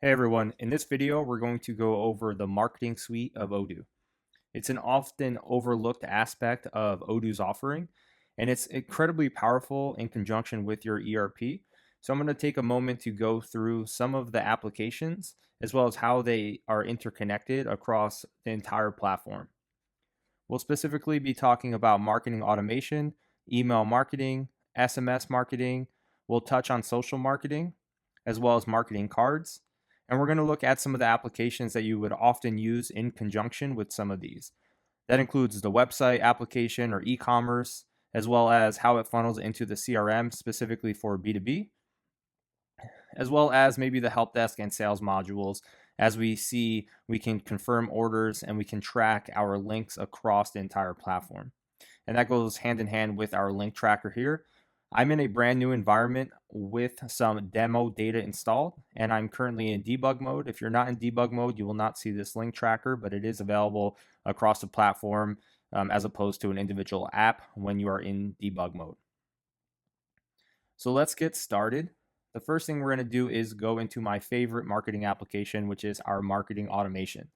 Hey everyone, in this video we're going to go over the marketing suite of Odoo. It's an often overlooked aspect of Odoo's offering, and it's incredibly powerful in conjunction with your ERP. So I'm going to take a moment to go through some of the applications as well as how they are interconnected across the entire platform. We'll specifically be talking about marketing automation, email marketing, SMS marketing. We'll touch on social marketing, as well as marketing cards. And we're going to look at some of the applications that you would often use in conjunction with some of these. That includes the website application or e commerce, as well as how it funnels into the CRM specifically for B2B, as well as maybe the help desk and sales modules. As we see, we can confirm orders and we can track our links across the entire platform. And that goes hand in hand with our link tracker here. I'm in a brand new environment with some demo data installed, and I'm currently in debug mode. If you're not in debug mode, you will not see this link tracker, but it is available across the platform as opposed to an individual app when you are in debug mode. So let's get started. The first thing we're going to do is go into my favorite marketing application, which is our marketing automation.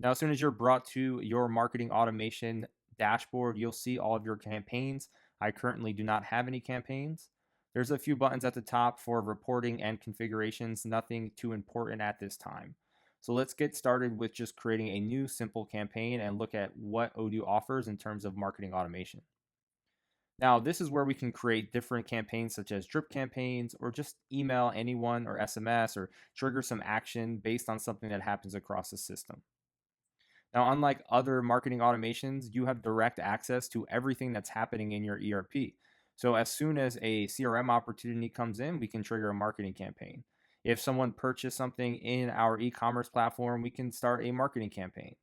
Now, as soon as you're brought to your marketing automation dashboard, you'll see all of your campaigns. I currently do not have any campaigns. There's a few buttons at the top for reporting and configurations, nothing too important at this time. So let's get started with just creating a new simple campaign and look at what Odoo offers in terms of marketing automation. Now, this is where we can create different campaigns such as drip campaigns or just email anyone or SMS or trigger some action based on something that happens across the system. Now, unlike other marketing automations, you have direct access to everything that's happening in your ERP. So as soon as a CRM opportunity comes in, we can trigger a marketing campaign. If someone purchased something in our e-commerce platform, we can start a marketing campaign.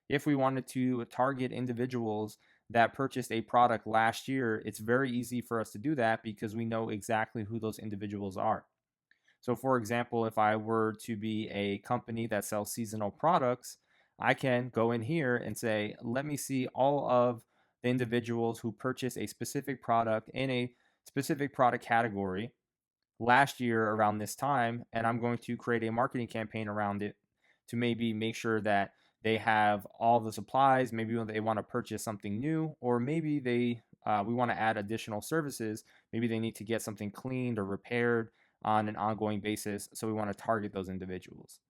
If we wanted to target individuals that purchased a product last year, it's very easy for us to do that because we know exactly who those individuals are. So, for example, if I were to be a company that sells seasonal products, I can go in here and say, let me see all of the individuals who purchased a specific product in a specific product category last year around this time. And I'm going to create a marketing campaign around it to maybe make sure that they have all the supplies. Maybe they want to purchase something new, or maybe we want to add additional services. Maybe they need to get something cleaned or repaired on an ongoing basis. So we want to target those individuals.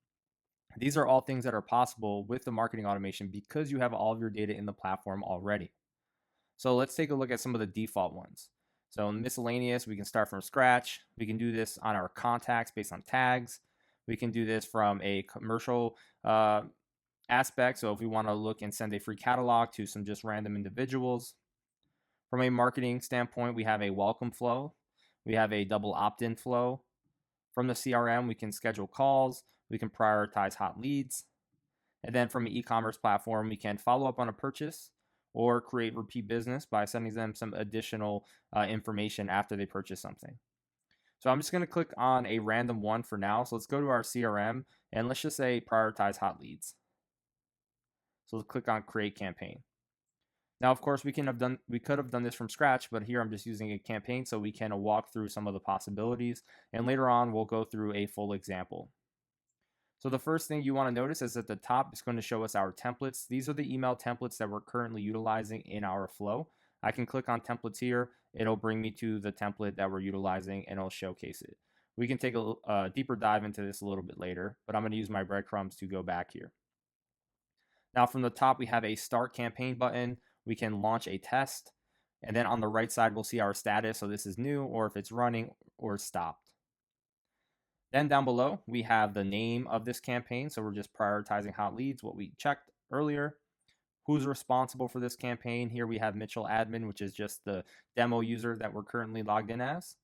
These are all things that are possible with the marketing automation because you have all of your data in the platform already. So let's take a look at some of the default ones. So in miscellaneous, we can start from scratch. We can do this on our contacts based on tags. We can do this from a commercial aspect. So if we want to look and send a free catalog to some just random individuals. From a marketing standpoint, we have a welcome flow. We have a double opt-in flow. From the CRM, we can schedule calls. We can prioritize hot leads. And then from an e-commerce platform, we can follow up on a purchase or create repeat business by sending them some additional information after they purchase something. So I'm just going to click on a random one for now. So let's go to our CRM and let's just say prioritize hot leads. So let's click on create campaign. Now, of course, we could have done this from scratch, but here I'm just using a campaign so we can walk through some of the possibilities. And later on, we'll go through a full example. So the first thing you want to notice is at the top, it's going to show us our templates. These are the email templates that we're currently utilizing in our flow. I can click on templates here. It'll bring me to the template that we're utilizing and it'll showcase it. We can take a deeper dive into this a little bit later, but I'm going to use my breadcrumbs to go back here. Now from the top, we have a start campaign button. We can launch a test. And then on the right side, we'll see our status. So this is new, or if it's running or stopped. Then down below, we have the name of this campaign. So we're just prioritizing hot leads, what we checked earlier. Who's responsible for this campaign? Here we have Mitchell Admin, which is just the demo user that we're currently logged in as.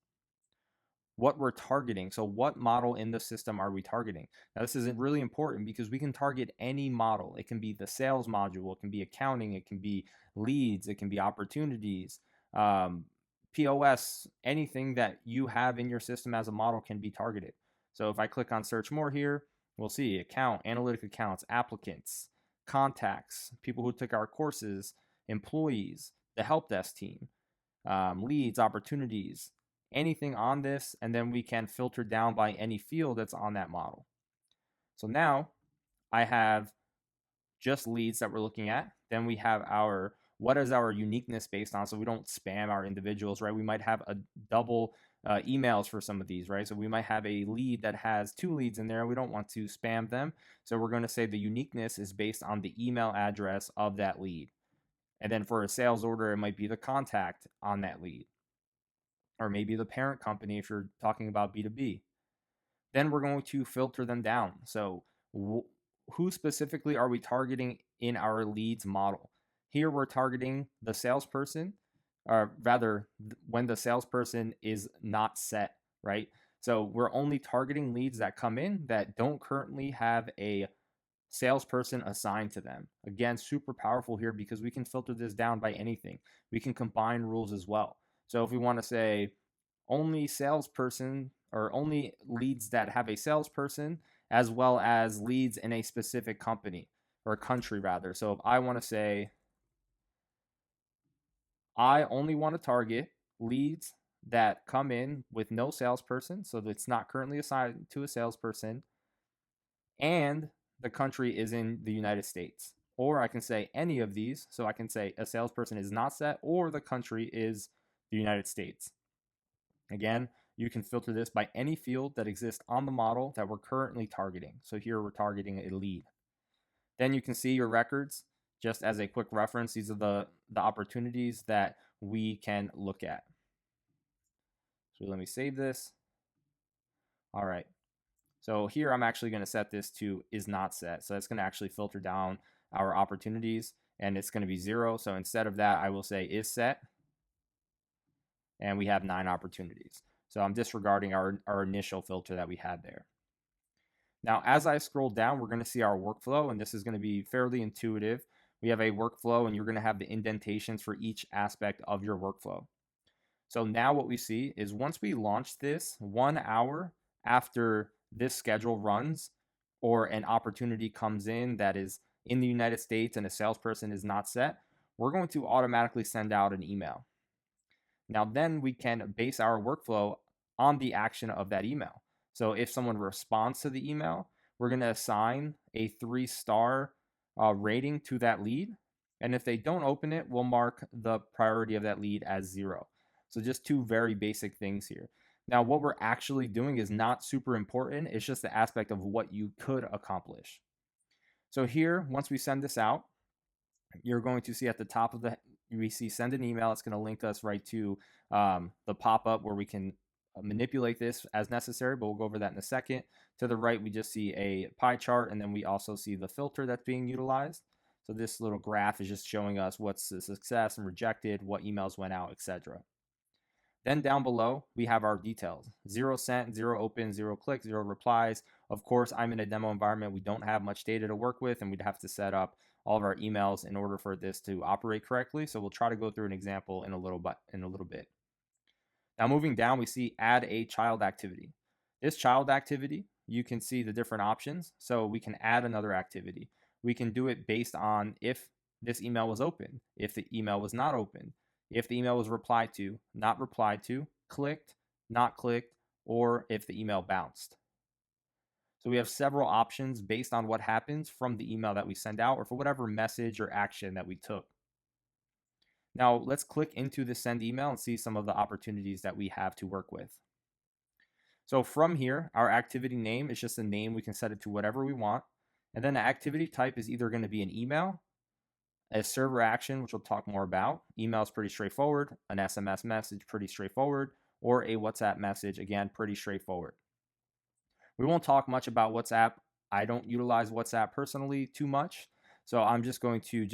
What we're targeting. So what model in the system are we targeting? Now this is really important because we can target any model. It can be the sales module, it can be accounting, it can be leads, it can be opportunities, POS, anything that you have in your system as a model can be targeted. So if I click on search more here, we'll see account, analytic accounts, applicants, contacts, people who took our courses, employees, the help desk team, leads, opportunities, anything on this, and then we can filter down by any field that's on that model. So now I have just leads that we're looking at. Then we have our what is our uniqueness based on, so we don't spam our individuals, right? We might have a double emails for some of these, right? So we might have a lead that has 2 leads in there. We don't want to spam them. So we're going to say the uniqueness is based on the email address of that lead. And then for a sales order, it might be the contact on that lead, or maybe the parent company if you're talking about B2B. Then we're going to filter them down. So who specifically are we targeting in our leads model? Here we're targeting the salesperson, or rather when the salesperson is not set, right? So we're only targeting leads that come in that don't currently have a salesperson assigned to them. Again, super powerful here because we can filter this down by anything. We can combine rules as well. So if we want to say only salesperson or only leads that have a salesperson, as well as leads in a specific company or country rather. So if I want to say I only want to target leads that come in with no salesperson, so that's not currently assigned to a salesperson, and the country is in the United States. Or I can say any of these. So I can say a salesperson is not set or the country is the United States. Again, you can filter this by any field that exists on the model that we're currently targeting. So here we're targeting a lead. Then you can see your records. Just as a quick reference, these are the opportunities that we can look at. So let me save this. All right. So here I'm actually going to set this to is not set. So that's going to actually filter down our opportunities, and it's going to be 0. So instead of that, I will say is set, and we have 9 opportunities. So I'm disregarding our initial filter that we had there. Now, as I scroll down, we're going to see our workflow, and this is going to be fairly intuitive. We have a workflow, and you're going to have the indentations for each aspect of your workflow. So now what we see is once we launch this, 1 hour after this schedule runs or an opportunity comes in that is in the United States and a salesperson is not set, we're going to automatically send out an email. Now then we can base our workflow on the action of that email. So if someone responds to the email, we're going to assign a 3-star rating to that lead. And if they don't open it, we'll mark the priority of that lead as 0. So just 2 very basic things here. Now, what we're actually doing is not super important. It's just the aspect of what you could accomplish. So here, once we send this out, you're going to see at the top of we see send an email. It's going to link us right to the pop-up where we can manipulate this as necessary, but we'll go over that in a second. To the right, we just see a pie chart, and then we also see the filter that's being utilized. So this little graph is just showing us what's a success and rejected, what emails went out, etc. Then down below, we have our details. 0 sent, 0 open, 0 click, 0 replies. Of course, I'm in a demo environment. We don't have much data to work with, and we'd have to set up all of our emails in order for this to operate correctly. So we'll try to go through an example in a little bit. Now moving down, we see add a child activity. This child activity, you can see the different options. So we can add another activity. We can do it based on if this email was open, if the email was not open, if the email was replied to, not replied to, clicked, not clicked, or if the email bounced. So we have several options based on what happens from the email that we send out or for whatever message or action that we took. Now let's click into the send email and see some of the opportunities that we have to work with. So from here, our activity name is just a name. We can set it to whatever we want. And then the activity type is either going to be an email, a server action, which we'll talk more about. Email is pretty straightforward. An SMS message, pretty straightforward. Or a WhatsApp message, again, pretty straightforward. We won't talk much about WhatsApp. I don't utilize WhatsApp personally too much. So I'm just going to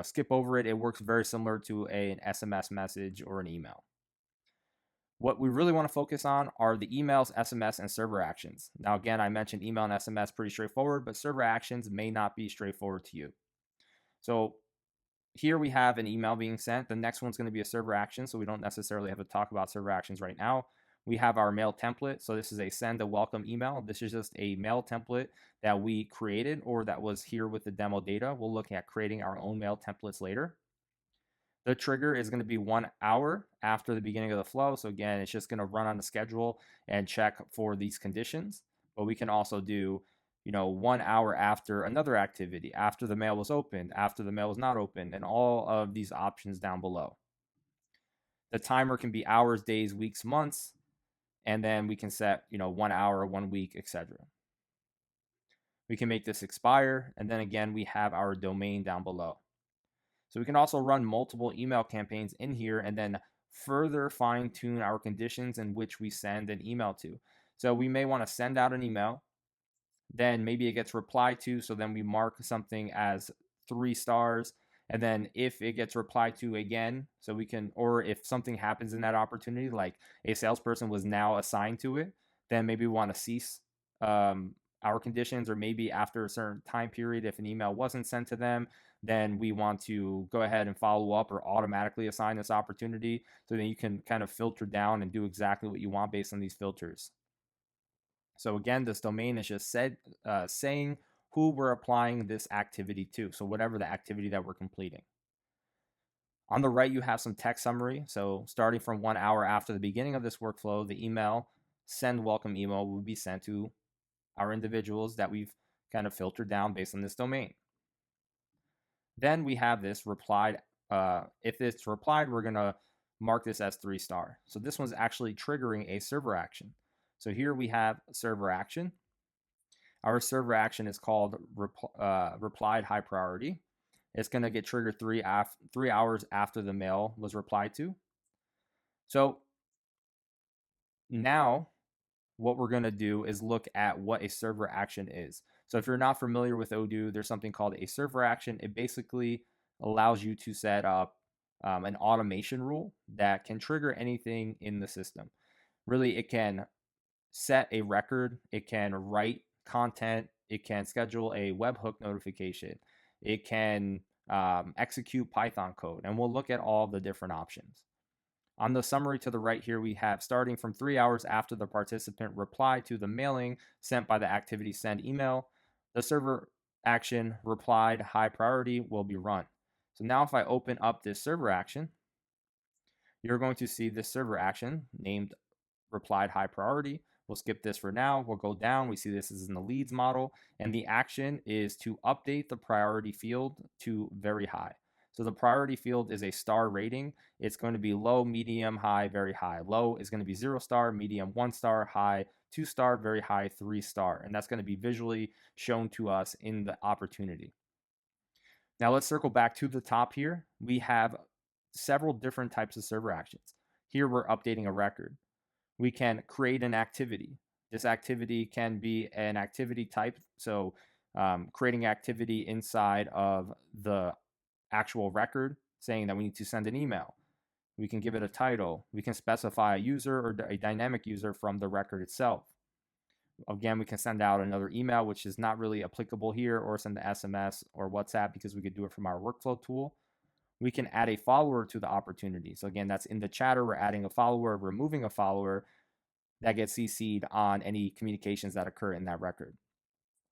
skip over it. It works very similar to an SMS message or an email. What we really want to focus on are the emails, SMS, and server actions. Now, again, I mentioned email and SMS pretty straightforward, but server actions may not be straightforward to you. So here we have an email being sent. The next one's going to be a server action, so we don't necessarily have to talk about server actions right now. We have our mail template. So this is a send a welcome email. This is just a mail template that we created or that was here with the demo data. We'll look at creating our own mail templates later. The trigger is going to be 1 hour after the beginning of the flow. So again, it's just going to run on the schedule and check for these conditions. But we can also do, 1 hour after another activity, after the mail was opened, after the mail was not opened, and all of these options down below. The timer can be hours, days, weeks, months, and then we can set, 1 hour, 1 week, etc. We can make this expire, and then again, we have our domain down below. So we can also run multiple email campaigns in here and then further fine tune our conditions in which we send an email to. So we may want to send out an email, then maybe it gets replied to. So then we mark something as 3 stars. And then if it gets replied to again, so we can, or if something happens in that opportunity, like a salesperson was now assigned to it, then maybe we want to cease our conditions, or maybe after a certain time period, if an email wasn't sent to them, then we want to go ahead and follow up or automatically assign this opportunity. So then you can kind of filter down and do exactly what you want based on these filters. So again, this domain is just saying who we're applying this activity to. So whatever the activity that we're completing. On the right, you have some text summary. So starting from 1 hour after the beginning of this workflow, the email, send welcome email, will be sent to our individuals that we've kind of filtered down based on this domain. Then we have this replied. If it's replied, we're going to mark this as 3-star. So this one's actually triggering a server action. So here we have server action. Our server action is called replied high priority. It's going to get triggered 3 hours after the mail was replied to. So now what we're going to do is look at what a server action is. So if you're not familiar with Odoo, there's something called a server action. It basically allows you to set up an automation rule that can trigger anything in the system. Really, it can set a record, it can write content, it can schedule a webhook notification, it can execute Python code, and we'll look at all the different options. On the summary to the right here, we have starting from 3 hours after the participant replied to the mailing sent by the activity send email, the server action replied high priority will be run. So now if I open up this server action, you're going to see this server action named replied high priority. We'll skip this for now. We'll go down. We see this is in the leads model, and the action is to update the priority field to very high. So the priority field is a star rating. It's going to be low, medium, high, very high. Low is going to be 0-star, medium 1-star, high 2-star, very high 3-star. And that's going to be visually shown to us in the opportunity. Now let's circle back to the top here. We have several different types of server actions. Here we're updating a record. We can create an activity. This activity can be an activity type. So creating activity inside of the actual record, saying that we need to send an email. We can give it a title. We can specify a user or a dynamic user from the record itself. Again, we can send out another email, which is not really applicable here, or send the SMS or WhatsApp because we could do it from our workflow tool. We can add a follower to the opportunity. So again, that's in the chatter. We're adding a follower, removing a follower that gets CC'd on any communications that occur in that record.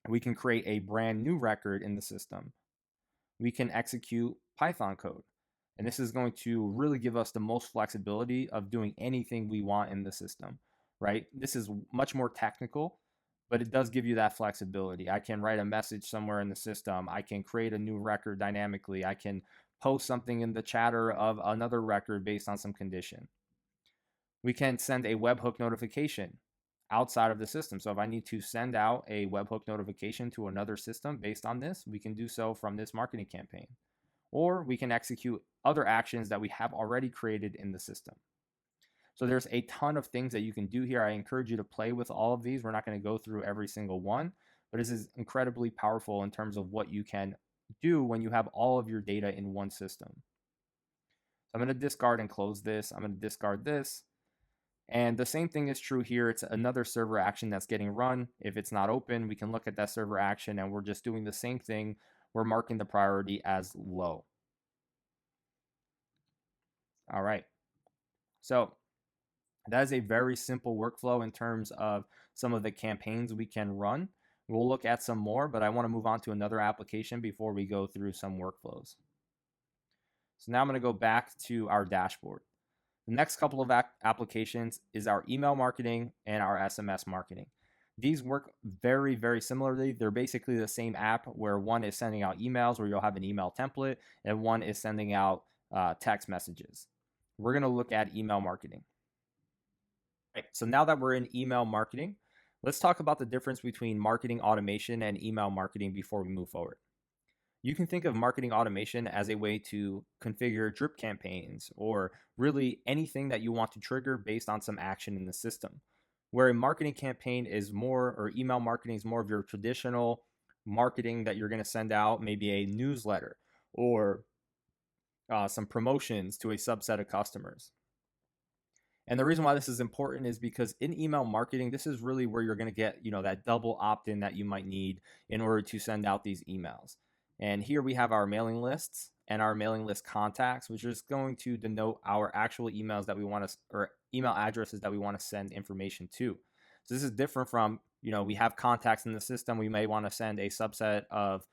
We can create a brand new record in the system. We can execute Python code. And this is going to really give us the most flexibility of doing anything we want in the system, right? This is much more technical, but it does give you that flexibility. I can write a message somewhere in the system. I can create a new record dynamically. I can post something in the chatter of another record based on some condition. We can send a webhook notification outside of the system. So if I need to send out a webhook notification to another system based on this, we can do so from this marketing campaign. Or we can execute other actions that we have already created in the system. So there's a ton of things that you can do here. I encourage you to play with all of these. We're not going to go through every single one, but this is incredibly powerful in terms of what you can do when you have all of your data in one system. So I'm going to discard and close this. I'm going to discard this. And the same thing is true here. It's another server action that's getting run. If it's not open, we can look at that server action, and we're just doing the same thing. We're marking the priority as low. All right. So that is a very simple workflow in terms of some of the campaigns we can run. We'll look at some more, but I want to move on to another application before we go through some workflows. So now I'm going to go back to our dashboard. The next couple of applications is our email marketing and our SMS marketing. These work very, very similarly. They're basically the same app where one is sending out emails where you'll have an email template and one is sending out text messages. We're going to look at email marketing. Right, so now that we're in email marketing, let's talk about the difference between marketing automation and email marketing before we move forward. You can think of marketing automation as a way to configure drip campaigns or really anything that you want to trigger based on some action in the system. Where a marketing campaign is more, or email marketing is more of your traditional marketing that you're going to send out, maybe a newsletter or some promotions to a subset of customers. And the reason why this is important is because in email marketing, this is really where you're going to get, that double opt-in that you might need in order to send out these emails. And here we have our mailing lists and our mailing list contacts, which is going to denote our actual emails that we want to, or email addresses that we want to send information to. So this is different from, we have contacts in the system. We may want to send a subset of,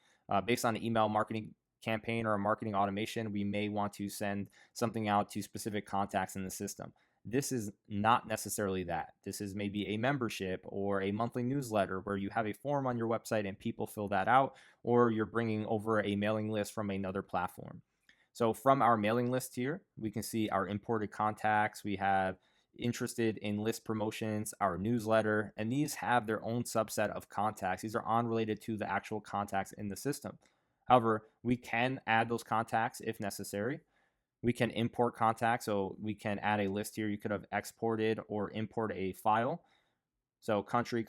based on an email marketing campaign or a marketing automation, we may want to send something out to specific contacts in the system. This is not necessarily that. This is maybe a membership or a monthly newsletter where you have a form on your website and people fill that out, or you're bringing over a mailing list from another platform. So from our mailing list here, we can see our imported contacts. We have interested in list promotions, our newsletter, and these have their own subset of contacts. These are unrelated to the actual contacts in the system. However, we can add those contacts if necessary. We can import contacts, so we can add a list here. You could have exported or import a file. So country,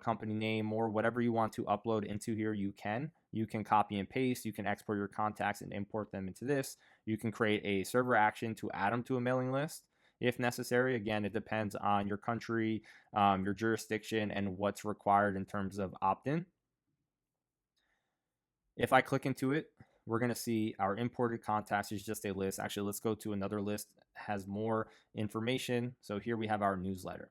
company name, or whatever you want to upload into here, you can. You can copy and paste. You can export your contacts and import them into this. You can create a server action to add them to a mailing list if necessary. Again, it depends on your country, your jurisdiction, and what's required in terms of opt-in. If I click into it, we're going to see our imported contacts is just a list. Actually, let's go to another list that has more information. So here we have our newsletter.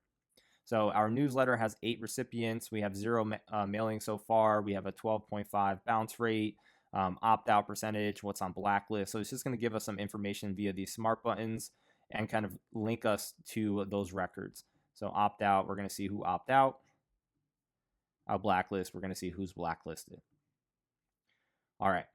So our newsletter has 8 recipients. We have 0 mailing so far. We have a 12.5 bounce rate, opt-out percentage, what's on blacklist. So it's just going to give us some information via these smart buttons and kind of link us to those records. So opt-out, we're going to see who opt-out. Our blacklist, we're going to see who's blacklisted. All right.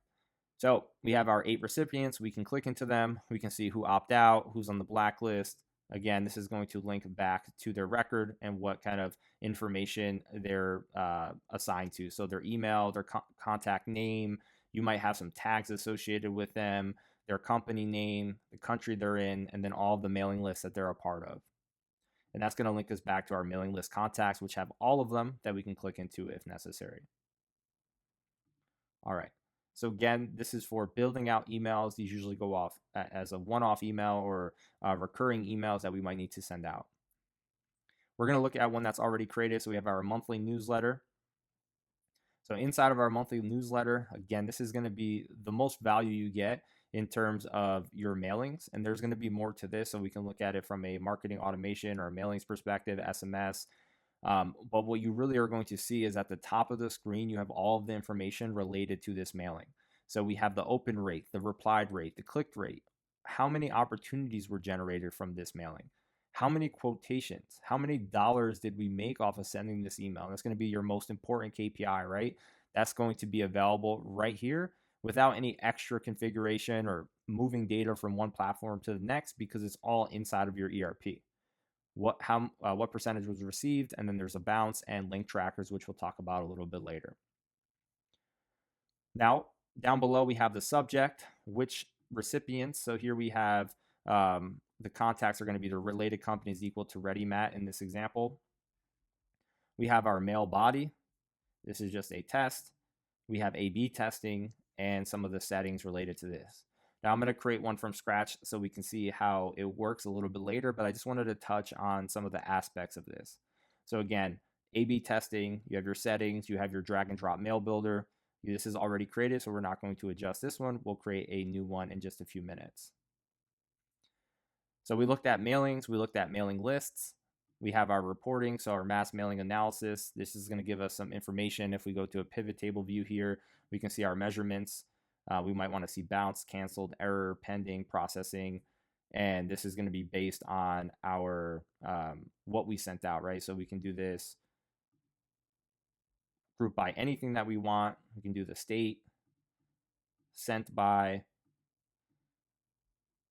So we have our 8 recipients. We can click into them. We can see who opt out, who's on the blacklist. Again, this is going to link back to their record and what kind of information they're assigned to. So their email, their contact name, you might have some tags associated with them, their company name, the country they're in, and then all of the mailing lists that they're a part of. And that's going to link us back to our mailing list contacts, which have all of them that we can click into if necessary. All right. So again, this is for building out emails. These usually go off as a one-off email or recurring emails that we might need to send out. We're going to look at one that's already created. So we have our monthly newsletter. So inside of our monthly newsletter, again, this is going to be the most value you get in terms of your mailings. And there's going to be more to this. So we can look at it from a marketing automation or a mailings perspective, SMS. But what you really are going to see is at the top of the screen, you have all of the information related to this mailing. So we have the open rate, the replied rate, the clicked rate, how many opportunities were generated from this mailing, how many quotations, how many dollars did we make off of sending this email. That's going to be your most important KPI, right? That's going to be available right here without any extra configuration or moving data from one platform to the next because it's all inside of your ERP. What percentage was received, and then there's a bounce and link trackers, which we'll talk about a little bit later. Now, down below, we have the subject, which recipients. So here we have the contacts are going to be the related companies equal to ReadyMat in this example. We have our mail body. This is just a test. We have A/B testing and some of the settings related to this. Now I'm going to create one from scratch so we can see how it works a little bit later, but I just wanted to touch on some of the aspects of this. So again, A/B testing, you have your settings, you have your drag and drop mail builder. This is already created, so we're not going to adjust this one. We'll create a new one in just a few minutes. So we looked at mailings, we looked at mailing lists. We have our reporting, so our mass mailing analysis. This is going to give us some information. If we go to a pivot table view here, we can see our measurements. We might want to see bounce, canceled, error, pending, processing, and this is going to be based on our what we sent out, right? So we can do this group by anything that we want. We can do the state, sent by,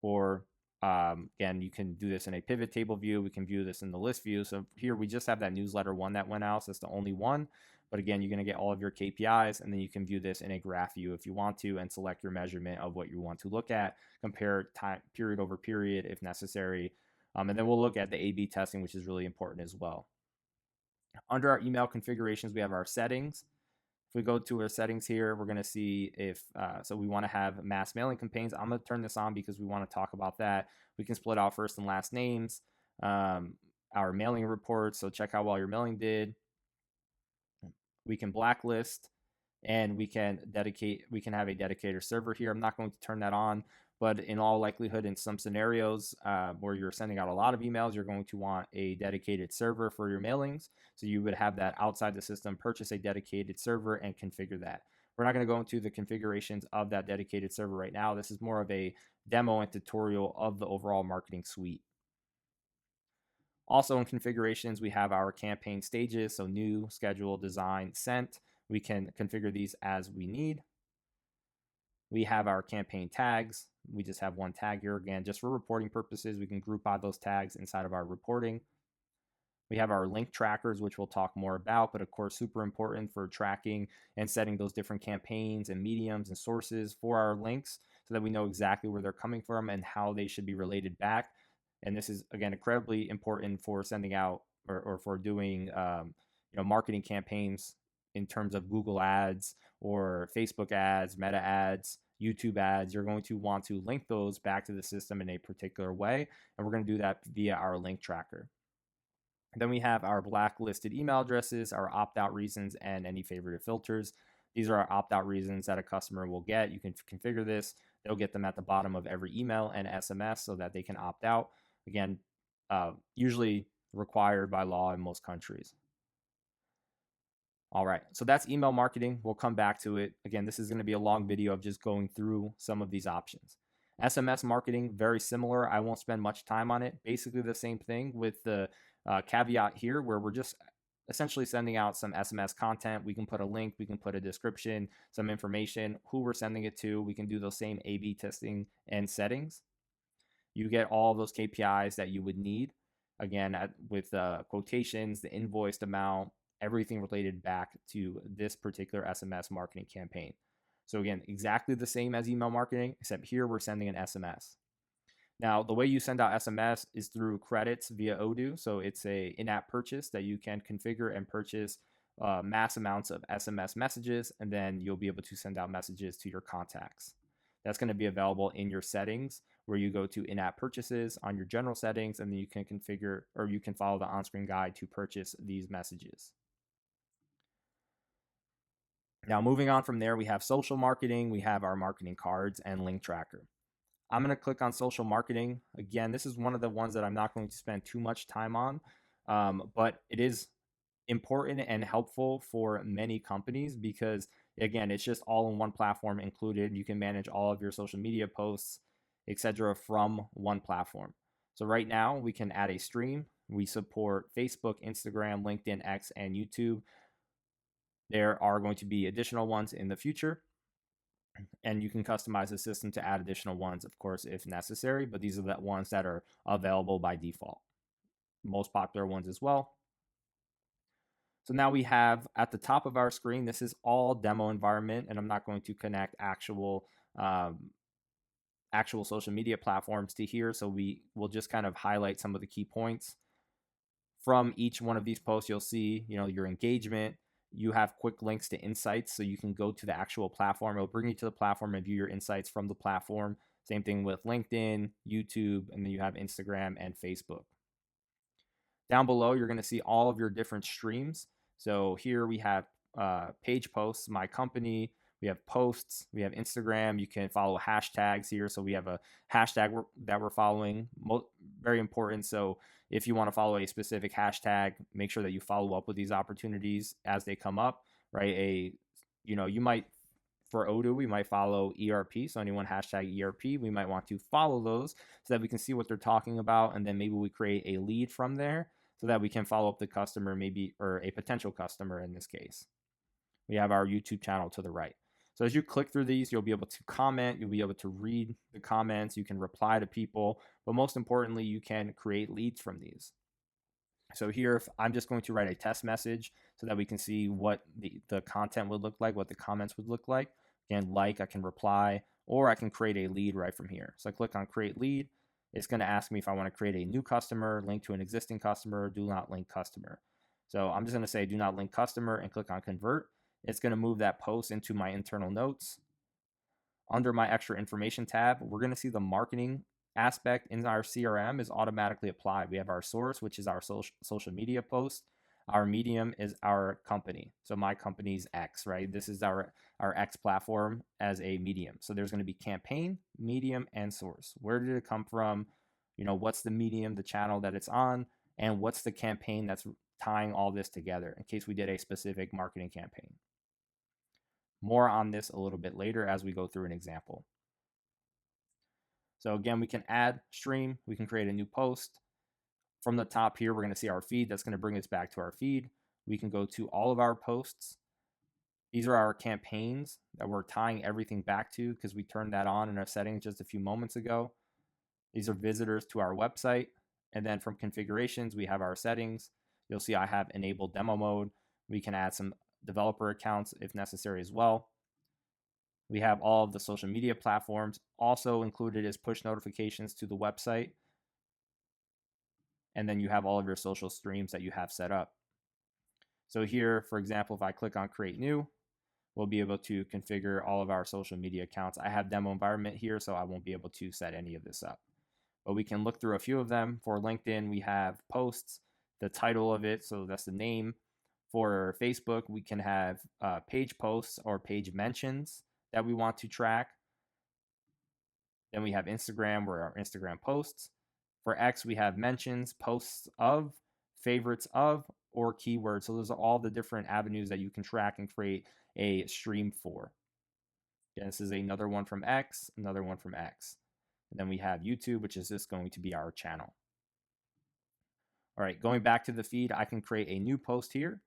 or again, you can do this in a pivot table view. We can view this in the list view. So here we just have that newsletter one that went out. So that's the only one. But again, you're going to get all of your KPIs, and then you can view this in a graph view if you want to, and select your measurement of what you want to look at, compare time period over period if necessary. And then we'll look at the A/B testing, which is really important as well. Under our email configurations, we have our settings. If we go to our settings here, we're going to see if, so we want to have mass mailing campaigns. I'm going to turn this on because we want to talk about that. We can split out first and last names, our mailing reports. So check how well your mailing did. We can blacklist, and we can have a dedicated server here. I'm not going to turn that on, but in all likelihood, in some scenarios where you're sending out a lot of emails, you're going to want a dedicated server for your mailings. So you would have that outside the system, purchase a dedicated server and configure that. We're not going to go into the configurations of that dedicated server right now. This is more of a demo and tutorial of the overall marketing suite. Also in configurations, we have our campaign stages. So new, schedule, design, sent. We can configure these as we need. We have our campaign tags. We just have one tag here. Again, just for reporting purposes, we can group by those tags inside of our reporting. We have our link trackers, which we'll talk more about, but of course, super important for tracking and setting those different campaigns and mediums and sources for our links so that we know exactly where they're coming from and how they should be related back. And this is, again, incredibly important for sending out or for doing marketing campaigns in terms of Google ads or Facebook ads, Meta ads, YouTube ads. You're going to want to link those back to the system in a particular way, and we're going to do that via our link tracker. Then we have our blacklisted email addresses, our opt-out reasons, and any favorited filters. These are our opt-out reasons that a customer will get. You can configure this. They'll get them at the bottom of every email and SMS so that they can opt out. Again, usually required by law in most countries. All right, so that's email marketing. We'll come back to it. Again, this is going to be a long video of just going through some of these options. SMS marketing, very similar. I won't spend much time on it. Basically the same thing with the caveat here where we're just essentially sending out some SMS content. We can put a link, we can put a description, some information, who we're sending it to. We can do those same A/B testing and settings. You get all those KPIs that you would need. Again, with quotations, the invoiced amount, everything related back to this particular SMS marketing campaign. So again, exactly the same as email marketing, except here we're sending an SMS. Now, the way you send out SMS is through credits via Odoo. So it's a in-app purchase that you can configure and purchase mass amounts of SMS messages, and then you'll be able to send out messages to your contacts. That's going to be available in your settings where you go to in-app purchases on your general settings, and then you can configure or you can follow the on-screen guide to purchase these messages. Now, moving on from there, we have social marketing, we have our marketing cards and link tracker. I'm going to click on social marketing. Again, this is one of the ones that I'm not going to spend too much time on, but it is important and helpful for many companies because, again, it's just all in one platform included. You can manage all of your social media posts, etc., from one platform. So right now, we can add a stream. We support Facebook, Instagram, LinkedIn, X, and YouTube. There are going to be additional ones in the future, and you can customize the system to add additional ones, of course, if necessary, but these are the ones that are available by default. Most popular ones as well. So now we have at the top of our screen, this is all demo environment, and I'm not going to connect actual social media platforms to here. So we will just kind of highlight some of the key points. From each one of these posts, you'll see, your engagement. You have quick links to insights, so you can go to the actual platform. It'll bring you to the platform and view your insights from the platform. Same thing with LinkedIn, YouTube, and then you have Instagram and Facebook. Down below, you're going to see all of your different streams. So here we have page posts, my company, we have posts, we have Instagram. You can follow hashtags here. So we have a hashtag that we're following, very important. So if you want to follow a specific hashtag, make sure that you follow up with these opportunities as they come up, right? You might For Odoo, we might follow ERP. So anyone hashtag ERP, we might want to follow those so that we can see what they're talking about. And then maybe we create a lead from there so that we can follow up the customer, maybe, or a potential customer in this case. We have our YouTube channel to the right. So as you click through these, you'll be able to comment, you'll be able to read the comments, you can reply to people, but most importantly, you can create leads from these. So here, if I'm just going to write a test message so that we can see what the content would look like, what the comments would look like. Again, I can reply, or I can create a lead right from here. So I click on create lead. It's going to ask me if I want to create a new customer, link to an existing customer, do not link customer. So I'm just going to say do not link customer and click on convert. It's going to move that post into my internal notes. Under my extra information tab, we're going to see the marketing aspect in our CRM is automatically applied. We have our source, which is our social media post. Our medium is our company. So my company's X, right? This is our X platform as a medium. So there's going to be campaign, medium, and source. Where did it come from? What's the medium, the channel that it's on, and what's the campaign that's tying all this together in case we did a specific marketing campaign. More on this a little bit later as we go through an example. So again, we can add stream, we can create a new post. From the top here, we're going to see our feed. That's going to bring us back to our feed. We can go to all of our posts. These are our campaigns that we're tying everything back to because we turned that on in our settings just a few moments ago. These are visitors to our website. And then from configurations, we have our settings. You'll see I have enabled demo mode. We can add some developer accounts if necessary as well. We have all of the social media platforms. Also included is push notifications to the website. And then you have all of your social streams that you have set up. So here, for example, if I click on create new, we'll be able to configure all of our social media accounts. I have demo environment here, so I won't be able to set any of this up. But we can look through a few of them. For LinkedIn, we have posts, the title of it, so that's the name. For Facebook, we can have page posts or page mentions that we want to track. Then we have Instagram, where our Instagram posts. For X, we have mentions, posts of, favorites of, or keywords. So those are all the different avenues that you can track and create a stream for. Again, this is another one from X, another one from X. And then we have YouTube, which is just going to be our channel. All right, going back to the feed, I can create a new post here.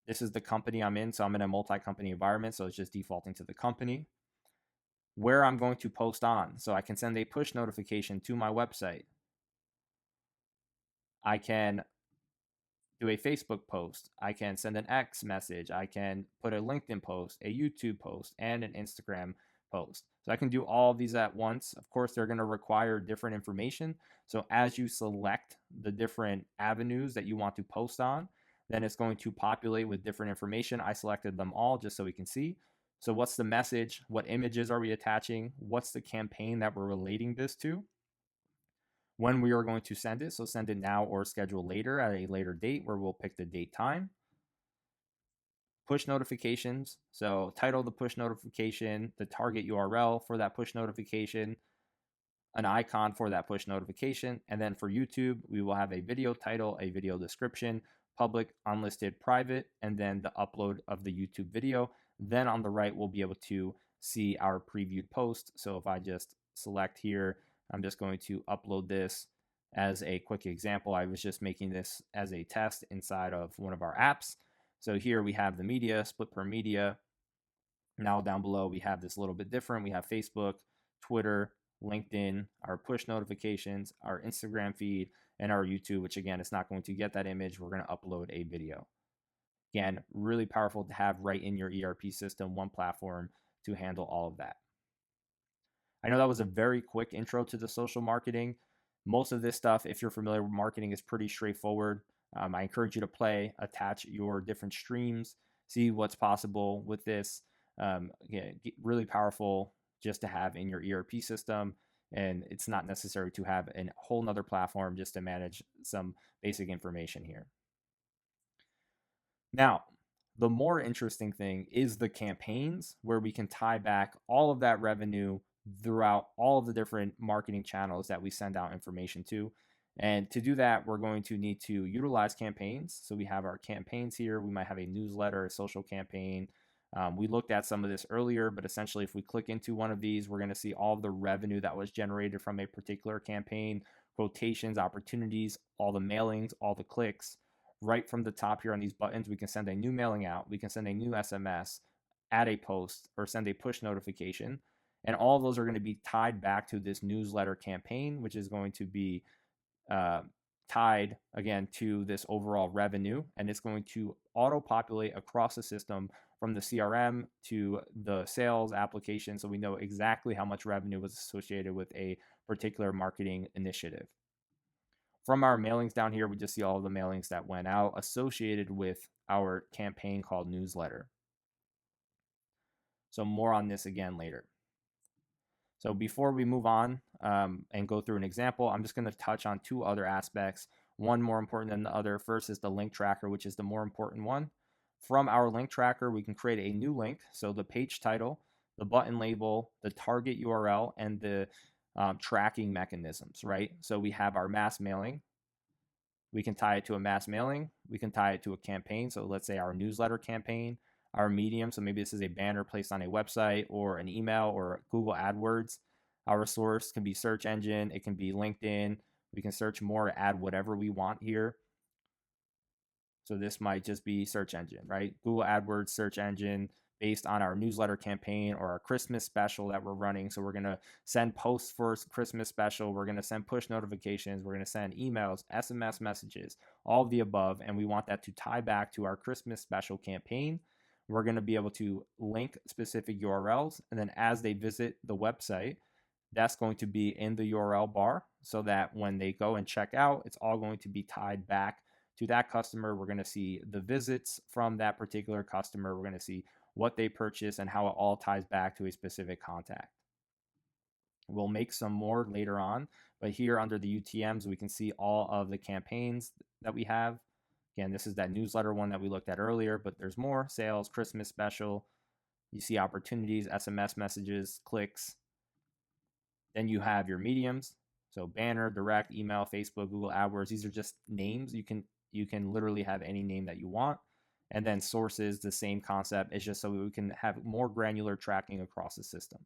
This is the company I'm in, so I'm in a multi-company environment, so it's just defaulting to the company. Where I'm going to post on, so I can send a push notification to my website. I can do a Facebook post. I can send an X message. I can put a LinkedIn post, a YouTube post, and an Instagram post. So I can do all of these at once. Of course, they're going to require different information. So as you select the different avenues that you want to post on, then it's going to populate with different information. I selected them all just so we can see. So what's the message? What images are we attaching? What's the campaign that we're relating this to? When we are going to send it. So send it now or schedule later at a later date where we'll pick the date time. Push notifications. So title the push notification, the target URL for that push notification, an icon for that push notification. And then for YouTube, we will have a video title, a video description, public, unlisted, private, and then the upload of the YouTube video. Then on the right, we'll be able to see our previewed post. So if I just select here, I'm just going to upload this as a quick example. I was just making this as a test inside of one of our apps. So here we have the media, split per media. Now down below, we have this a little bit different. We have Facebook, Twitter, LinkedIn, our push notifications, our Instagram feed, and our YouTube, which again, it's not going to get that image. We're going to upload a video. Again, really powerful to have right in your ERP system, one platform to handle all of that. I know that was a very quick intro to the social marketing. Most of this stuff, if you're familiar with marketing, is pretty straightforward. I encourage you to play, attach your different streams, see what's possible with this. Really powerful just to have in your ERP system. And it's not necessary to have a whole nother platform just to manage some basic information here. Now, the more interesting thing is the campaigns where we can tie back all of that revenue throughout all of the different marketing channels that we send out information to. And to do that, we're going to need to utilize campaigns. So we have our campaigns here. We might have a newsletter, a social campaign, We looked at some of this earlier, but essentially if we click into one of these, we're going to see all of the revenue that was generated from a particular campaign, quotations, opportunities, all the mailings, all the clicks. Right from the top here on these buttons, we can send a new mailing out, we can send a new SMS, add a post, or send a push notification. And all of those are going to be tied back to this newsletter campaign, which is going to be uh, tied again to this overall revenue, and it's going to auto populate across the system from the CRM to the sales application, so we know exactly how much revenue was associated with a particular marketing initiative. From our mailings down here, we just see all of the mailings that went out associated with our campaign called newsletter. So more on this again later. So before we move on and go through an example, I'm just going to touch on two other aspects, one more important than the other. First is the link tracker, which is the more important one. From our link tracker, we can create a new link. So the page title, the button label, the target URL, and the tracking mechanisms, right? So we have our mass mailing. We can tie it to a mass mailing. We can tie it to a campaign. So let's say our newsletter campaign, our medium. So maybe this is a banner placed on a website or an email or Google AdWords. Our source can be search engine. It can be LinkedIn. We can search more, add whatever we want here. So this might just be search engine, right? Google AdWords search engine based on our newsletter campaign or our Christmas special that we're running. So we're going to send posts for Christmas special. We're going to send push notifications. We're going to send emails, SMS messages, all of the above. And we want that to tie back to our Christmas special campaign. We're going to be able to link specific URLs. And then as they visit the website, that's going to be in the URL bar so that when they go and check out, it's all going to be tied back to that customer. We're going to see the visits from that particular customer. We're going to see what they purchase and how it all ties back to a specific contact. We'll make some more later on, but here under the UTMs, we can see all of the campaigns that we have. Again, this is that newsletter one that we looked at earlier, but there's more: sales, Christmas special. You see opportunities, SMS messages, clicks. Then you have your mediums. So banner, direct, email, Facebook, Google AdWords. These are just names. You can literally have any name that you want. And then sources, the same concept. It's just so we can have more granular tracking across the system.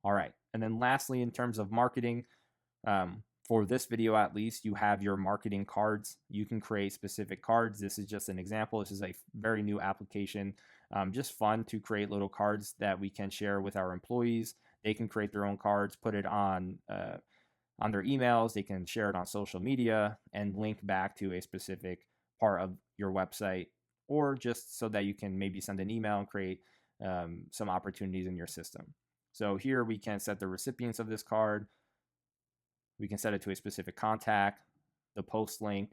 All right. And then lastly, in terms of marketing, for this video at least, you have your marketing cards. You can create specific cards. This is just an example. This is a very new application. Just fun to create little cards that we can share with our employees. They can create their own cards, put it on their emails. They can share it on social media and link back to a specific part of your website, or just so that you can maybe send an email and create some opportunities in your system. So here we can set the recipients of this card. We can set it to a specific contact, the post link,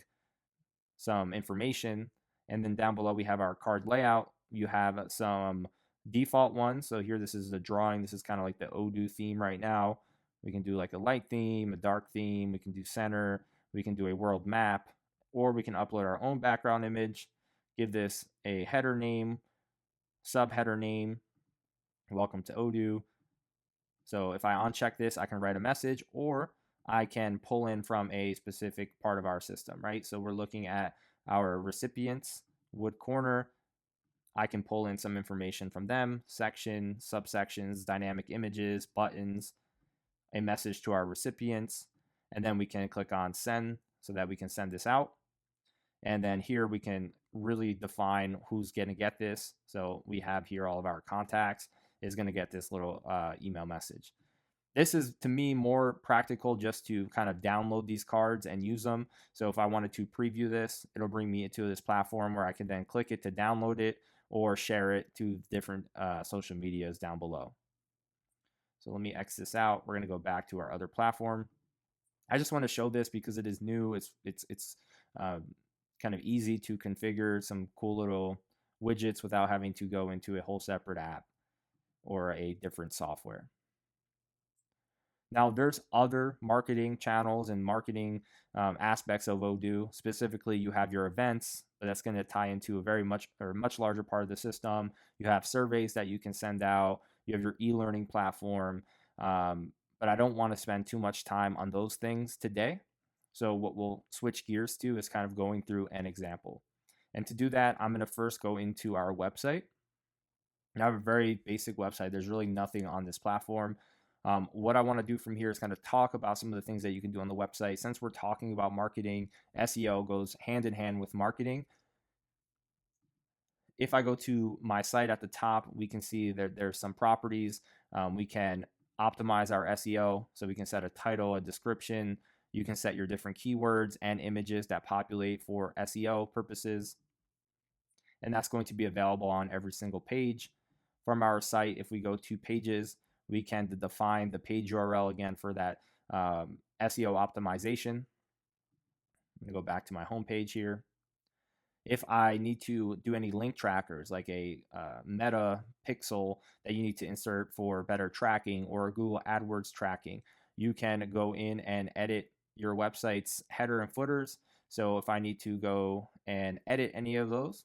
some information, and then down below we have our card layout. You have some default ones. So here, this is the drawing. This is kind of like the Odoo theme right now. We can do like a light theme, a dark theme. We can do center. We can do a world map, or we can upload our own background image, give this a header name, subheader name, welcome to Odoo. So if I uncheck this, I can write a message, or I can pull in from a specific part of our system, right? So we're looking at our recipients, wood corner. I can pull in some information from them, section, subsections, dynamic images, buttons, a message to our recipients, and then we can click on send so that we can send this out. And then here we can really define who's going to get this. So we have here all of our contacts is going to get this little email message. This is, to me, more practical just to kind of download these cards and use them. So if I wanted to preview this, it'll bring me into this platform where I can then click it to download it or share it to different social medias down below. So let me X this out. We're going to go back to our other platform. I just want to show this because it is new. It's kind of easy to configure some cool little widgets without having to go into a whole separate app or a different software. Now, there's other marketing channels and marketing aspects of Odoo. Specifically, you have your events, but that's going to tie into a much larger part of the system. You have surveys that you can send out. You have your e-learning platform. But I don't want to spend too much time on those things today. So what we'll switch gears to is kind of going through an example. And to do that, I'm going to first go into our website. I have a very basic website. There's really nothing on this platform. What I want to do from here is kind of talk about some of the things that you can do on the website. Since we're talking about marketing, SEO goes hand in hand with marketing. If I go to my site at the top, we can see that there's some properties. We can optimize our SEO. So we can set a title, a description. You can set your different keywords and images that populate for SEO purposes. And that's going to be available on every single page from our site. If we go to pages, we can define the page URL again for that SEO optimization. I'm going to go back to my home page here. If I need to do any link trackers, like a meta pixel that you need to insert for better tracking, or Google AdWords tracking, you can go in and edit your website's header and footers. So if I need to go and edit any of those,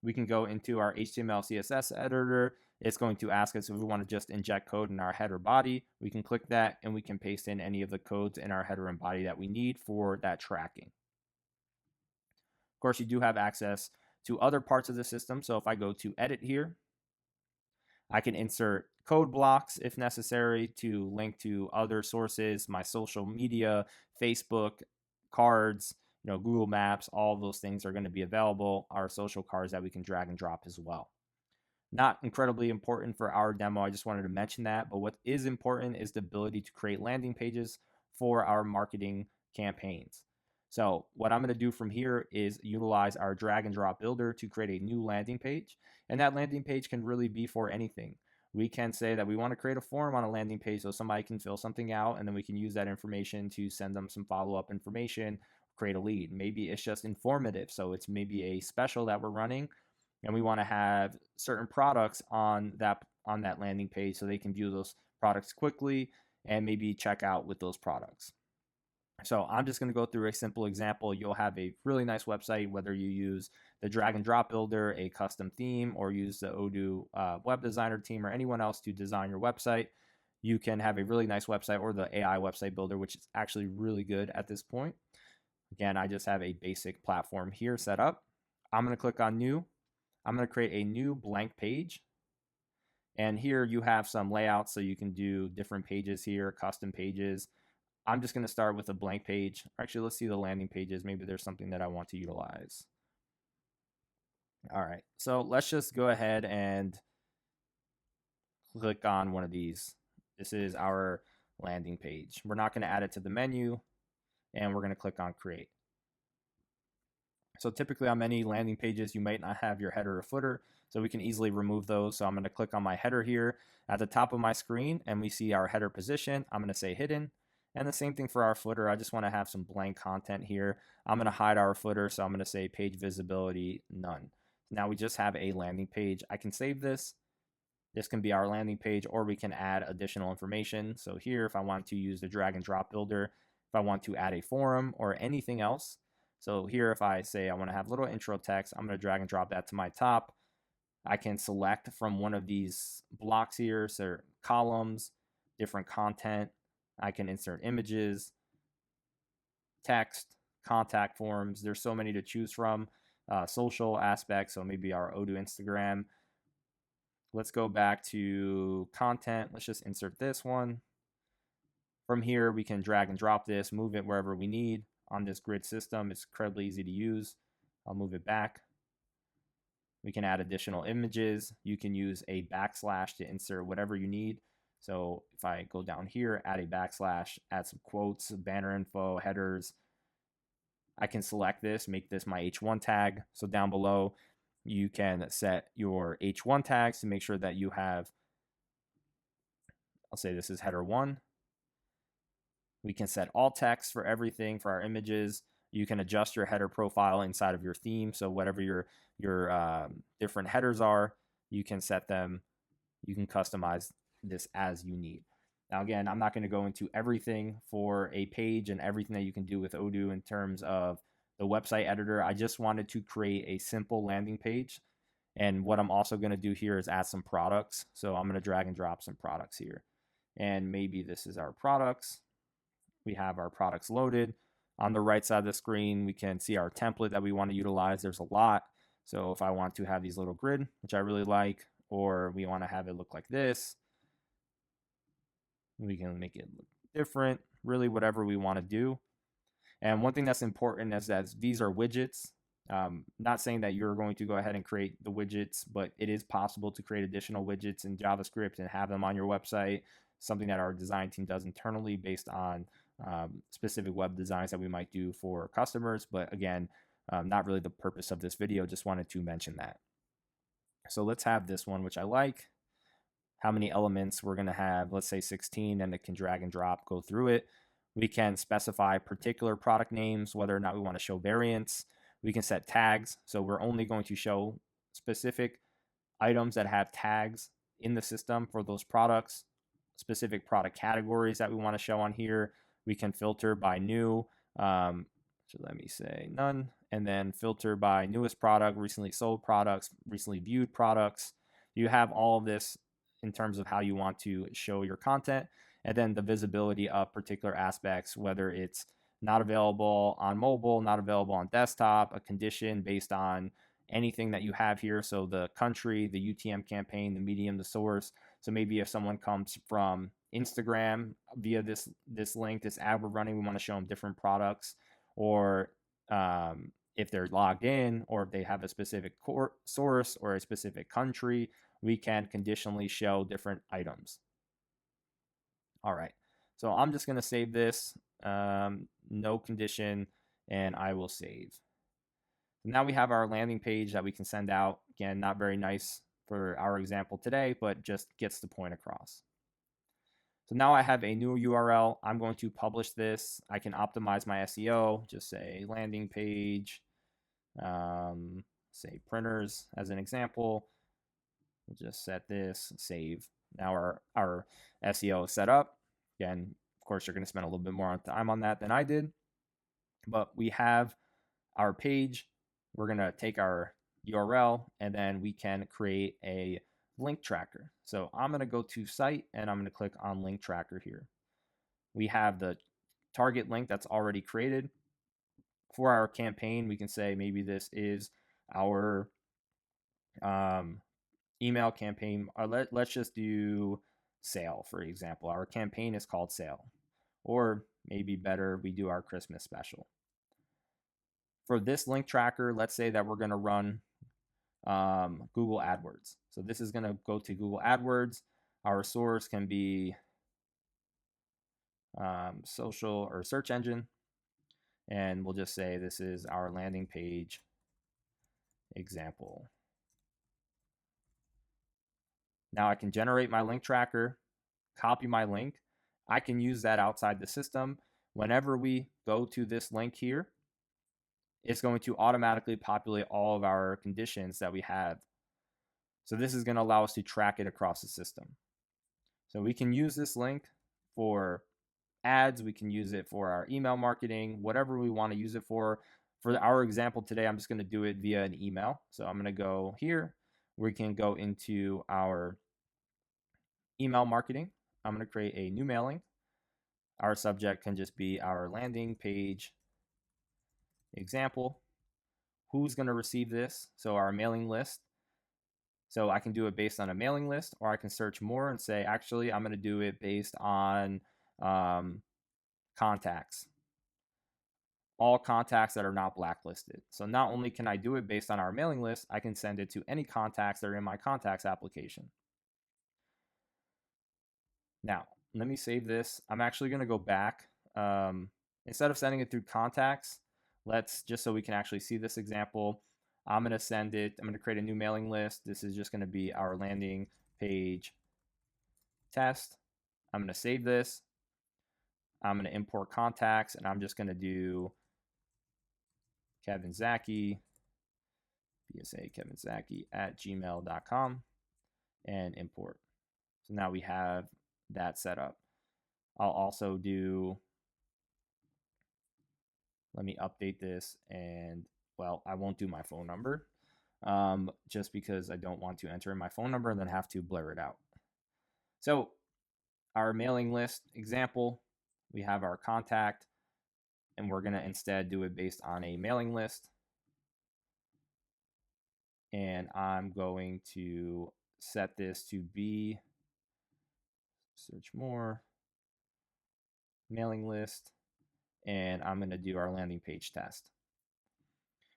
we can go into our HTML CSS editor. It's going to ask us if we want to just inject code in our header body. We can click that and we can paste in any of the codes in our header and body that we need for that tracking. Of course, you do have access to other parts of the system. So if I go to edit here, I can insert code blocks if necessary to link to other sources, my social media, Facebook, cards, Google Maps. All of those things are going to be available. Our social cards that we can drag and drop as well. Not incredibly important for our demo. I just wanted to mention that. But what is important is the ability to create landing pages for our marketing campaigns. So what I'm going to do from here is utilize our drag and drop builder to create a new landing page. And that landing page can really be for anything. We can say that we want to create a form on a landing page so somebody can fill something out, and then we can use that information to send them some follow-up information, create a lead. Maybe it's just informative. So it's maybe a special that we're running, and we want to have certain products on that landing page so they can view those products quickly and maybe check out with those products. So I'm just going to go through a simple example. You'll have a really nice website, whether you use the drag and drop builder, a custom theme, or use the Odoo web designer team or anyone else to design your website. You can have a really nice website, or the AI website builder, which is actually really good at this point. Again, I just have a basic platform here set up. I'm going to click on new. I'm going to create a new blank page. And here you have some layouts, so you can do different pages here, custom pages. I'm just going to start with a blank page. Actually, let's see the landing pages. Maybe there's something that I want to utilize. All right, so let's just go ahead and click on one of these. This is our landing page. We're not going to add it to the menu, and we're going to click on create. So typically on many landing pages, you might not have your header or footer, so we can easily remove those. So I'm going to click on my header here at the top of my screen, and we see our header position. I'm going to say hidden. And the same thing for our footer. I just want to have some blank content here. I'm going to hide our footer, so I'm going to say page visibility none. Now we just have a landing page. I can save this. This can be our landing page, or we can add additional information. So here, if I want to use the drag and drop builder, if I want to add a forum or anything else. So here, if I say I want to have little intro text, I'm going to drag and drop that to my top. I can select from one of these blocks here, so columns, different content. I can insert images, text, contact forms. There's so many to choose from. Social aspects, so maybe our Odoo Instagram. Let's go back to content. Let's just insert this one. From here, we can drag and drop this, move it wherever we need on this grid system. It's incredibly easy to use. I'll move it back. We can add additional images. You can use a backslash to insert whatever you need. So if I go down here, add a backslash, add some quotes, banner info, headers, I can select this, make this my H1 tag. So down below, you can set your H1 tags to make sure that you have, I'll say this is header 1. We can set alt text for everything for our images. You can adjust your header profile inside of your theme. So whatever your different headers are, you can set them, you can customize this as you need. Now, again, I'm not going to go into everything for a page and everything that you can do with Odoo in terms of the website editor. I just wanted to create a simple landing page. And what I'm also going to do here is add some products. So I'm going to drag and drop some products here. And maybe this is our products. We have our products loaded. On the right side of the screen, we can see our template that we want to utilize. There's a lot. So if I want to have these little grid, which I really like, or we want to have it look like this, we can make it look different, really whatever we want to do. And one thing that's important is that these are widgets. Not saying that you're going to go ahead and create the widgets, but it is possible to create additional widgets in JavaScript and have them on your website, something that our design team does internally based on specific web designs that we might do for customers. But again, not really the purpose of this video, just wanted to mention that. So let's have this one, which I like. How many elements we're going to have, let's say 16, and it can drag and drop, go through it. We can specify particular product names, whether or not we want to show variants. We can set tags, so we're only going to show specific items that have tags in the system for those products, specific product categories that we want to show on here. We can filter by new, so let me say none, and then filter by newest product, recently sold products, recently viewed products. You have all of this in terms of how you want to show your content, and then the visibility of particular aspects, whether it's not available on mobile, not available on desktop, a condition based on anything that you have here. So the country, the UTM campaign, the medium, the source. So maybe if someone comes from Instagram via this link, this ad we're running, we want to show them different products, or if they're logged in, or if they have a specific source or a specific country, we can conditionally show different items. All right, so I'm just going to save this, no condition, and I will save. Now we have our landing page that we can send out. Again, not very nice for our example today, but just gets the point across. So now I have a new URL. I'm going to publish this. I can optimize my SEO, just say landing page, say printers as an example. We'll just set this, save. Now our SEO is set up. Again, of course, you're going to spend a little bit more time on that than I did, but we have our page. We're going to take our URL, and then we can create a link tracker. So I'm going to go to site, and I'm going to click on link tracker here. We have the target link that's already created. For our campaign, we can say maybe this is our email campaign. Let's just do sale, for example. Our campaign is called sale, or maybe better, we do our Christmas special. For this link tracker, let's say that we're going to run Google AdWords. So this is going to go to Google AdWords. Our source can be social or search engine. And we'll just say this is our landing page example. Now I can generate my link tracker, copy my link. I can use that outside the system. Whenever we go to this link here, it's going to automatically populate all of our conditions that we have. So this is going to allow us to track it across the system. So we can use this link for ads. We can use it for our email marketing, whatever we want to use it for. For our example today, I'm just going to do it via an email. So I'm going to go here. We can go into our email marketing. I'm going to create a new mailing. Our subject can just be our landing page example. Who's going to receive this? So our mailing list. So I can do it based on a mailing list, or I can search more and say, actually, I'm going to do it based on contacts. All contacts that are not blacklisted. So not only can I do it based on our mailing list, I can send it to any contacts that are in my contacts application. Now, let me save this. I'm actually going to go back. Instead of sending it through contacts, let's, just so we can actually see this example, I'm going to send it, I'm going to create a new mailing list. This is just going to be our landing page test. I'm going to save this. I'm going to import contacts, and I'm just going to do Kevin Zaki, BSA Kevin Zaki at gmail.com, and import. So now we have that set up. I'll also do, let me update this, and well, I won't do my phone number just because I don't want to enter in my phone number and then have to blur it out. So our mailing list example, we have our contact. and we're going to instead do it based on a mailing list. And I'm going to set this to be, search more, mailing list, and I'm going to do our landing page test.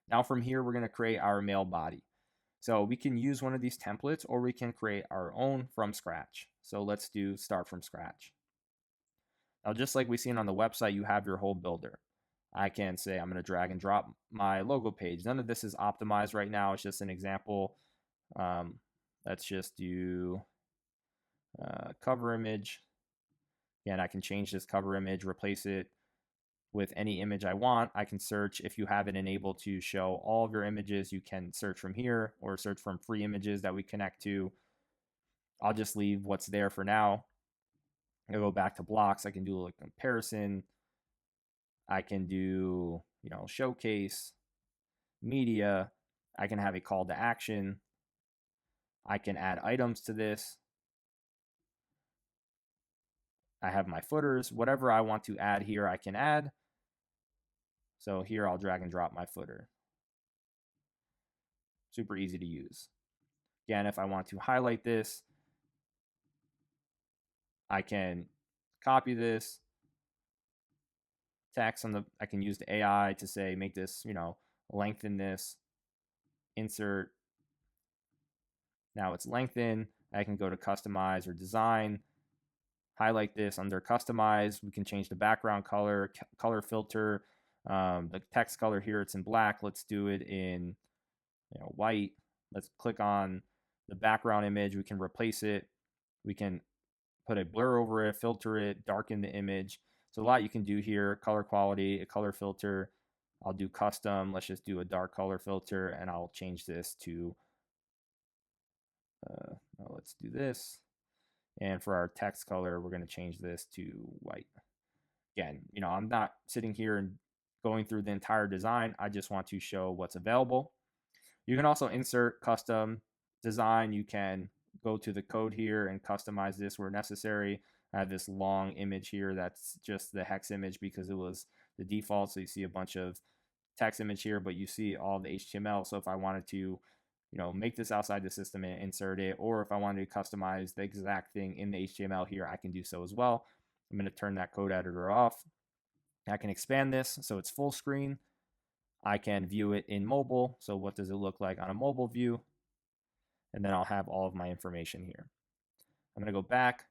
Now from here, we're going to create our mail body. So we can use one of these templates or we can create our own from scratch. So let's do start from scratch. Now, just like we seen on the website, you have your whole builder. I can say I'm going to drag and drop my logo page. None of this is optimized right now. It's just an example. Let's just do cover image. Again, I can change this cover image, replace it with any image I want. I can search. If you have it enabled to show all of your images, you can search from here or search from free images that we connect to. I'll just leave what's there for now. I'll go back to blocks. I can do a comparison. I can do, showcase, media. I can have a call to action. I can add items to this. I have my footers. Whatever I want to add here, I can add. So here I'll drag and drop my footer. Super easy to use. Again, if I want to highlight this, I can copy this text I can use the AI to say, make this, lengthen this, insert. Now it's lengthened. I can go to customize or design, highlight this under customize. We can change the background color, color filter, the text color here, it's in black. Let's do it in white. Let's click on the background image. We can replace it. We can put a blur over it, filter it, darken the image. So a lot you can do here. Color quality, a color filter. I'll do custom. Let's just do a dark color filter, and I'll change this to, let's do this. And for our text color, we're going to change this to white. Again, I'm not sitting here and going through the entire design. I just want to show what's available. You can also insert custom design. You can go to the code here and customize this where necessary. I have this long image here that's just the hex image because it was the default. So you see a bunch of text image here, but you see all the HTML. So if I wanted to, make this outside the system and insert it, or if I wanted to customize the exact thing in the HTML here, I can do so as well. I'm going to turn that code editor off. I can expand this so it's full screen. I can view it in mobile. So what does it look like on a mobile view? And then I'll have all of my information here. I'm going to go back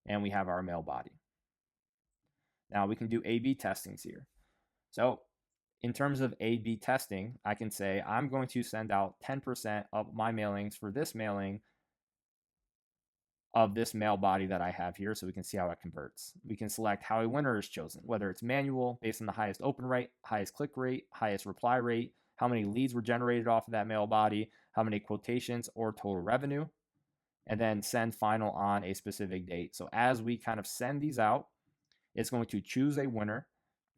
and we have our mail body. Now we can do A/B testings here. So in terms of A/B testing, I can say I'm going to send out 10% of my mailings for this mailing of this mail body that I have here, so we can see how it converts. We can select how a winner is chosen, whether it's manual, based on the highest open rate, highest click rate, highest reply rate, how many leads were generated off of that mail body, how many quotations or total revenue, and then send final on a specific date. So as we kind of send these out, it's going to choose a winner,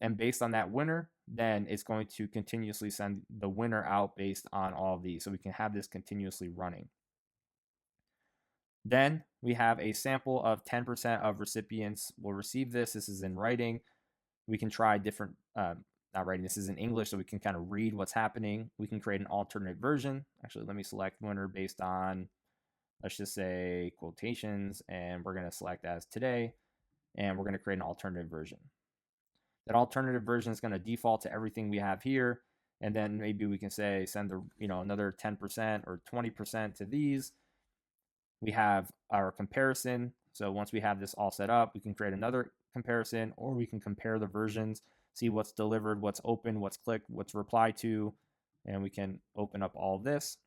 and based on that winner, then it's going to continuously send the winner out based on all of these. So we can have this continuously running. Then we have a sample of 10% of recipients will receive this. This is in writing. We can try different, not writing, this is in English, so we can kind of read what's happening. We can create an alternate version. Actually, let me select winner based on, let's just say quotations, and we're going to select as today, and we're going to create an alternative version. That alternative version is going to default to everything we have here, and then maybe we can say send the, another 10% or 20% to these. We have our comparison. So once we have this all set up, we can create another comparison, or we can compare the versions, see what's delivered, what's open, what's clicked, what's replied to, and we can open up all of this.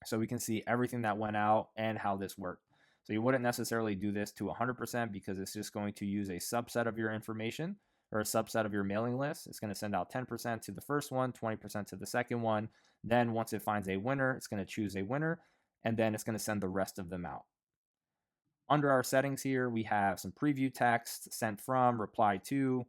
So we can see everything that went out and how this worked. So you wouldn't necessarily do this to 100% because it's just going to use a subset of your information or a subset of your mailing list. It's going to send out 10% to the first one, 20% to the second one. Then once it finds a winner, it's going to choose a winner, and then it's going to send the rest of them out. Under our settings here, we have some preview text, sent from, reply to.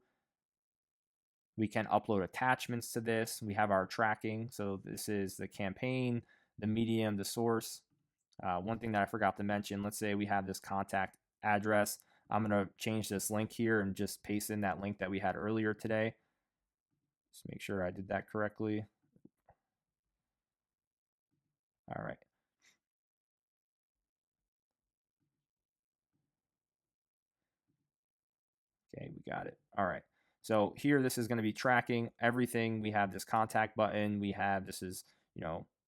We can upload attachments to this. We have our tracking. So this is the campaign, the medium, the source. One thing that I forgot to mention, let's say we have this contact address. I'm going to change this link here and just paste in that link that we had earlier today. Just make sure I did that correctly. All right. Okay, we got it. All right. So here, this is going to be tracking everything. We have this contact button. We have, this is,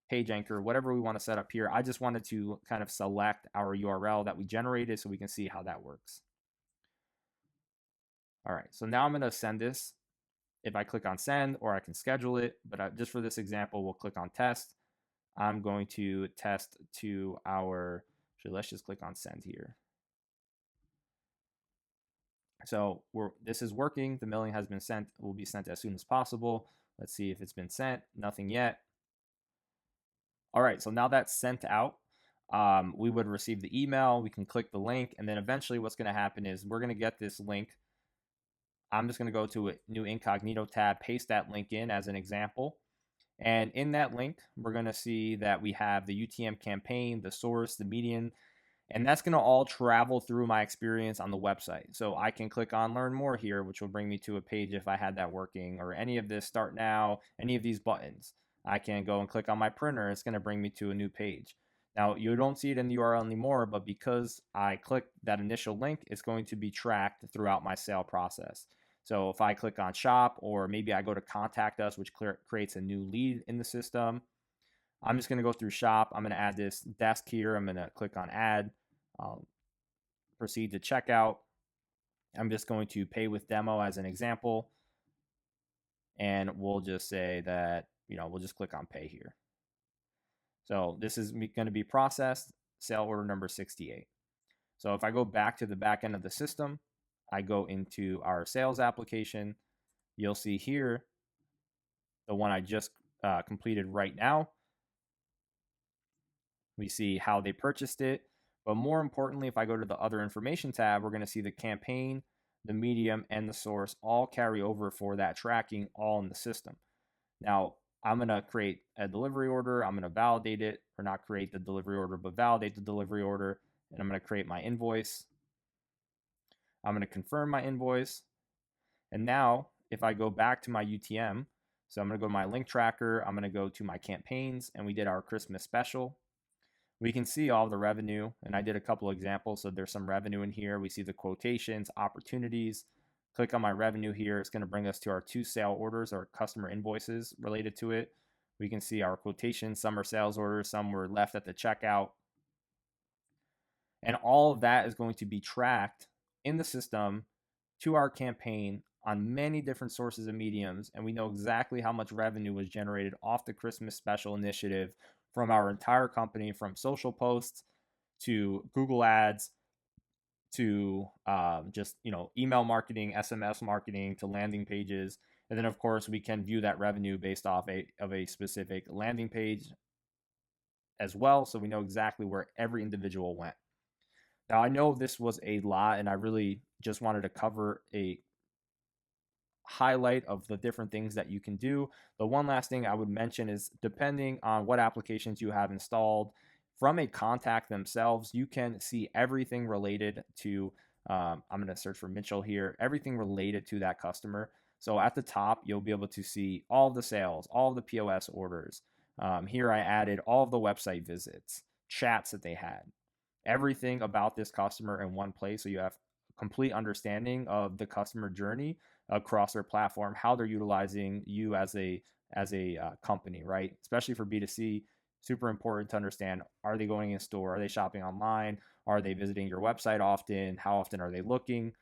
page anchor, whatever we want to set up here. I just wanted to kind of select our URL that we generated so we can see how that works. All right. So now I'm going to send this. If I click on send, or I can schedule it, but just for this example, we'll click on test. I'm going to test to our, actually, let's just click on send here. So this is working. The mailing has been sent, will be sent as soon as possible. Let's see if it's been sent. Nothing yet. All right, so now that's sent out. We would receive the email. We can click the link, and then eventually what's going to happen is we're going to get this link. I'm just going to go to a new incognito tab, paste that link in as an example. And in that link, we're going to see that we have the UTM campaign, the source, the median, and that's going to all travel through my experience on the website. So I can click on learn more here, which will bring me to a page if I had that working, or any of this start now, any of these buttons. I can go and click on my printer. It's going to bring me to a new page. Now, you don't see it in the URL anymore, but because I clicked that initial link, it's going to be tracked throughout my sale process. So if I click on shop, or maybe I go to contact us, which creates a new lead in the system, I'm just going to go through shop. I'm going to add this desk here. I'm going to click on add. I'll proceed to checkout. I'm just going to pay with demo as an example. And we'll just say that, we'll just click on pay here. So this is going to be processed, sale order number 68. So if I go back to the back end of the system, I go into our sales application, you'll see here the one I just completed right now. We see how they purchased it. But more importantly, if I go to the other information tab, we're going to see the campaign, the medium, and the source all carry over for that tracking all in the system. Now, I'm going to create a delivery order. I'm going to validate it, or not create the delivery order, but validate the delivery order. And I'm going to create my invoice. I'm going to confirm my invoice. And now, if I go back to my UTM, so I'm going to go to my link tracker, I'm going to go to my campaigns, and we did our Christmas special. We can see all the revenue, and I did a couple examples, so there's some revenue in here. We see the quotations, opportunities. Click on my revenue here. It's going to bring us to our 2 sale orders, or customer invoices related to it. We can see our quotations. Some are sales orders, some were left at the checkout. And all of that is going to be tracked in the system to our campaign on many different sources and mediums, and we know exactly how much revenue was generated off the Christmas special initiative from our entire company, from social posts to Google ads to just email marketing, SMS marketing, to landing pages. And then of course we can view that revenue based off of a specific landing page as well, so we know exactly where every individual went. Now, I know this was a lot, and I really just wanted to cover a highlight of the different things that you can do. The one last thing I would mention is, depending on what applications you have installed, from a contact themselves, you can see everything related to, I'm going to search for Mitchell here, everything related to that customer. So at the top, you'll be able to see all of the sales, all of the POS orders. Here I added all of the website visits, chats that they had, everything about this customer in one place, so you have complete understanding of the customer journey across their platform, how they're utilizing you as a company, right? Especially for B2C, super important to understand, are they going in store? Are they shopping online? Are they visiting your website often? How often are they looking?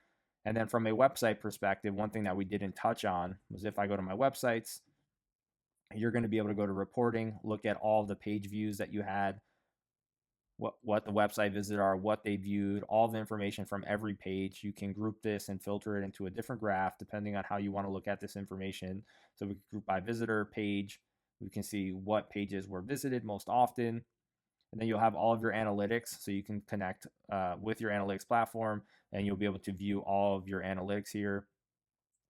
And then from a website perspective, one thing that we didn't touch on was, if I go to my websites, you're going to be able to go to reporting, look at all the page views that you had, what the website visit are, what they viewed, all the information from every page. You can group this and filter it into a different graph depending on how you want to look at this information. So we can group by visitor, page. We can see what pages were visited most often. And then you'll have all of your analytics, so you can connect with your analytics platform, and you'll be able to view all of your analytics here.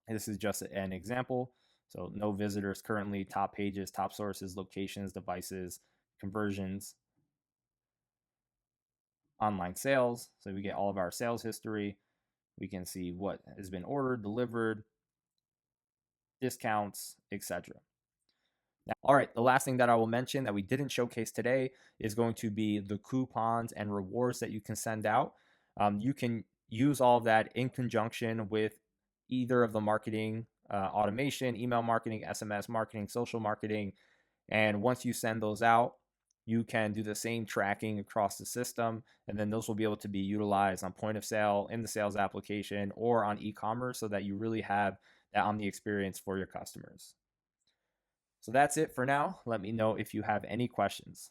And this is just an example. So no visitors currently, top pages, top sources, locations, devices, conversions, online sales. So we get all of our sales history. We can see what has been ordered, delivered, discounts, etc. Now, all right, the last thing that I will mention that we didn't showcase today is going to be the coupons and rewards that you can send out. You can use all of that in conjunction with either of the marketing automation, email marketing, SMS marketing, social marketing. And once you send those out, you can do the same tracking across the system, and then those will be able to be utilized on point of sale, in the sales application, or on e-commerce so that you really have that omni experience for your customers. So that's it for now. Let me know if you have any questions.